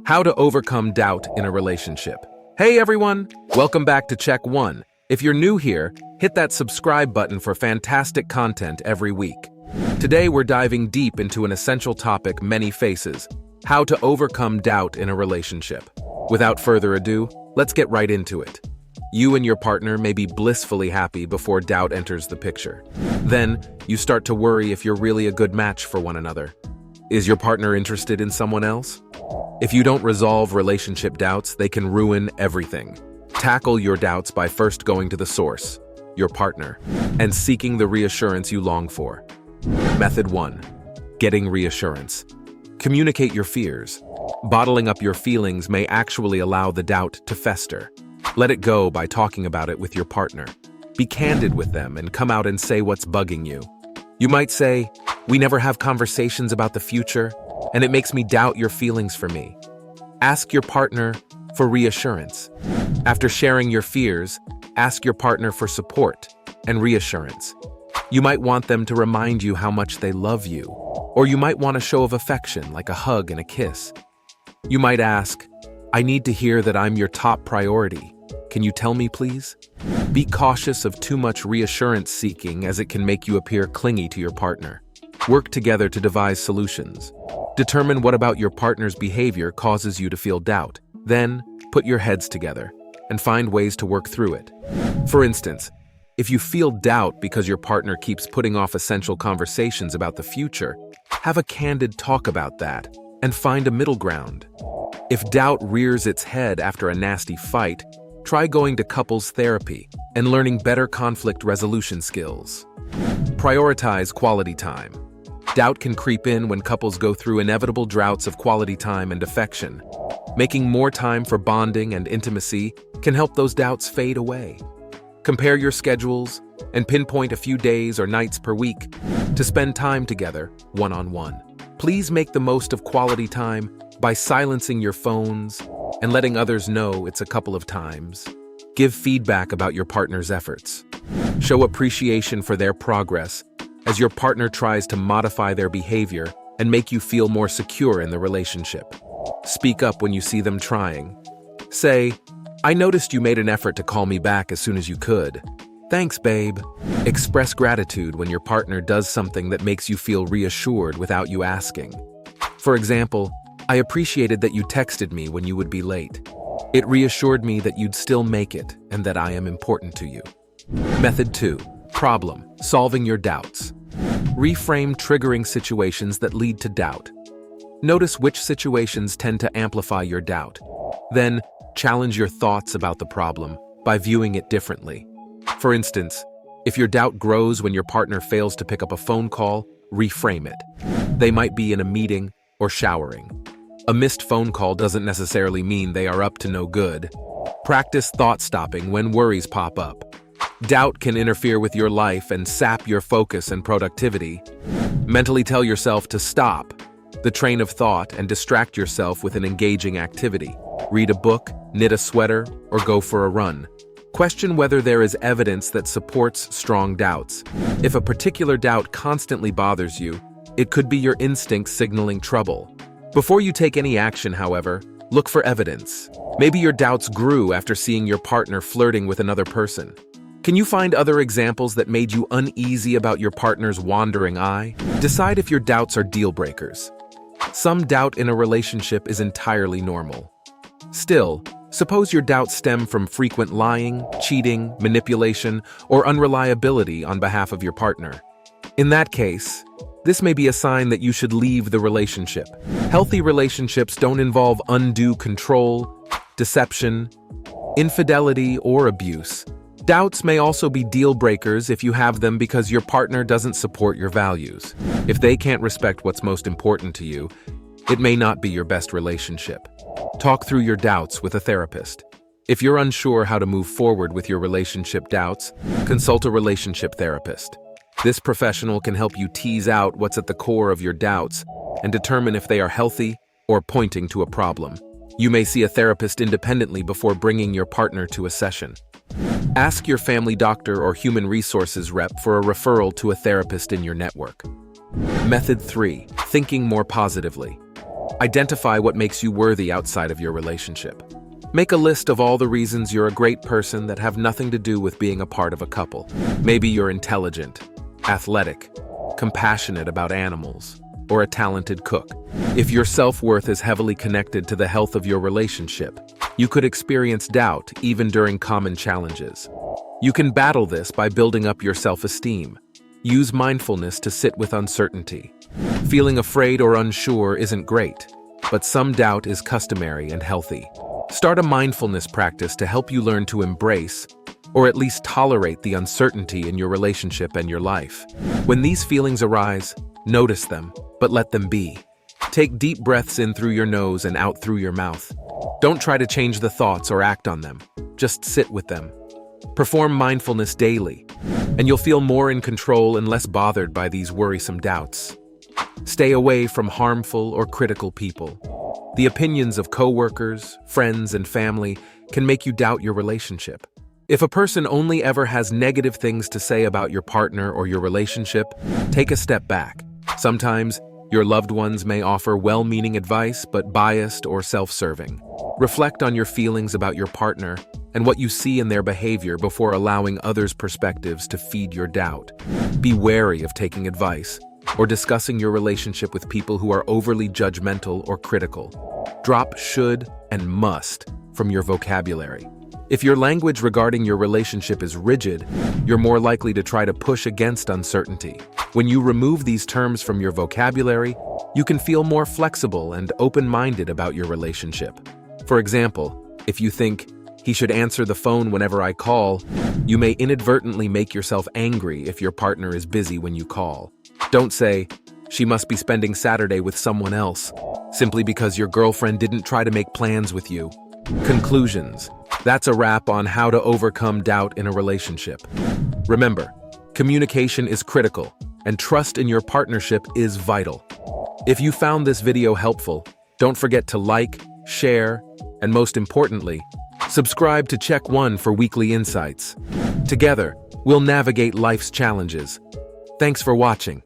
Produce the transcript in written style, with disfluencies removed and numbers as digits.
How to overcome doubt in a relationship. Hey everyone, welcome back to Check 1. If you're new here, hit that subscribe button for fantastic content every week. Today we're diving deep into an essential topic many faces: how to overcome doubt in a relationship. Without further ado, let's get right into it. You and your partner may be blissfully happy before doubt enters the picture. Then, you start to worry if you're really a good match for one another. Is your partner interested in someone else? If you don't resolve relationship doubts, they can ruin everything. Tackle your doubts by first going to the source, your partner, and seeking the reassurance you long for. Method 1. Getting reassurance. Communicate your fears. Bottling up your feelings may actually allow the doubt to fester. Let it go by talking about it with your partner. Be candid with them and come out and say what's bugging you. You might say, "We never have conversations about the future, and it makes me doubt your feelings for me." Ask your partner for reassurance. After sharing your fears, ask your partner for support and reassurance. You might want them to remind you how much they love you, or you might want a show of affection like a hug and a kiss. You might ask, "I need to hear that I'm your top priority. Can you tell me, please?" Be cautious of too much reassurance seeking, as it can make you appear clingy to your partner. Work together to devise solutions. Determine what about your partner's behavior causes you to feel doubt. Then, put your heads together and find ways to work through it. For instance, if you feel doubt because your partner keeps putting off essential conversations about the future, have a candid talk about that and find a middle ground. If doubt rears its head after a nasty fight, try going to couples therapy and learning better conflict resolution skills. Prioritize quality time. Doubt can creep in when couples go through inevitable droughts of quality time and affection. Making more time for bonding and intimacy can help those doubts fade away. Compare your schedules and pinpoint a few days or nights per week to spend time together, one-on-one. Please make the most of quality time by silencing your phones and letting others know it's a couple of times. Give feedback about your partner's efforts. Show appreciation for their progress as your partner tries to modify their behavior and make you feel more secure in the relationship. Speak up when you see them trying. Say, "I noticed you made an effort to call me back as soon as you could. Thanks, babe." Express gratitude when your partner does something that makes you feel reassured without you asking. For example, "I appreciated that you texted me when you would be late. It reassured me that you'd still make it and that I am important to you." Method 2. Problem solving your doubts. Reframe triggering situations that lead to doubt. Notice which situations tend to amplify your doubt. Then, challenge your thoughts about the problem by viewing it differently. For instance, if your doubt grows when your partner fails to pick up a phone call, reframe it. They might be in a meeting or showering. A missed phone call doesn't necessarily mean they are up to no good. Practice thought stopping when worries pop up. Doubt can interfere with your life and sap your focus and productivity. Mentally tell yourself to stop the train of thought and distract yourself with an engaging activity. Read a book, knit a sweater, or go for a run. Question whether there is evidence that supports strong doubts. If a particular doubt constantly bothers you, it could be your instincts signaling trouble. Before you take any action, however, look for evidence. Maybe your doubts grew after seeing your partner flirting with another person. Can you find other examples that made you uneasy about your partner's wandering eye? Decide if your doubts are deal breakers. Some doubt in a relationship is entirely normal. Still, suppose your doubts stem from frequent lying, cheating, manipulation, or unreliability on behalf of your partner. In that case, this may be a sign that you should leave the relationship. Healthy relationships don't involve undue control, deception, infidelity, or abuse. Doubts may also be deal breakers if you have them because your partner doesn't support your values. If they can't respect what's most important to you, it may not be your best relationship. Talk through your doubts with a therapist. If you're unsure how to move forward with your relationship doubts, consult a relationship therapist. This professional can help you tease out what's at the core of your doubts and determine if they are healthy or pointing to a problem. You may see a therapist independently before bringing your partner to a session. Ask your family doctor or human resources rep for a referral to a therapist in your network. Method 3. Thinking more positively. Identify what makes you worthy outside of your relationship. Make a list of all the reasons you're a great person that have nothing to do with being a part of a couple. Maybe you're intelligent, athletic, compassionate about animals, or a talented cook. If your self-worth is heavily connected to the health of your relationship, you could experience doubt even during common challenges. You can battle this by building up your self-esteem. Use mindfulness to sit with uncertainty. Feeling afraid or unsure isn't great, but some doubt is customary and healthy. Start a mindfulness practice to help you learn to embrace, or at least tolerate, the uncertainty in your relationship and your life. When these feelings arise, notice them, but let them be. Take deep breaths in through your nose and out through your mouth. Don't try to change the thoughts or act on them. Just sit with them. Perform mindfulness daily, and you'll feel more in control and less bothered by these worrisome doubts. Stay away from harmful or critical people. The opinions of coworkers, friends, and family can make you doubt your relationship. If a person only ever has negative things to say about your partner or your relationship, take a step back. Sometimes, your loved ones may offer well-meaning advice but biased or self-serving. Reflect on your feelings about your partner and what you see in their behavior before allowing others' perspectives to feed your doubt. Be wary of taking advice or discussing your relationship with people who are overly judgmental or critical. Drop should and must from your vocabulary. If your language regarding your relationship is rigid, you're more likely to try to push against uncertainty. When you remove these terms from your vocabulary, you can feel more flexible and open-minded about your relationship. For example, if you think, "He should answer the phone whenever I call," you may inadvertently make yourself angry if your partner is busy when you call. Don't say, "She must be spending Saturday with someone else," simply because your girlfriend didn't try to make plans with you. Conclusions. That's a wrap on how to overcome doubt in a relationship. Remember, communication is critical, and trust in your partnership is vital. If you found this video helpful, don't forget to like, share, and most importantly, subscribe to Check One for weekly insights. Together, we'll navigate life's challenges. Thanks for watching.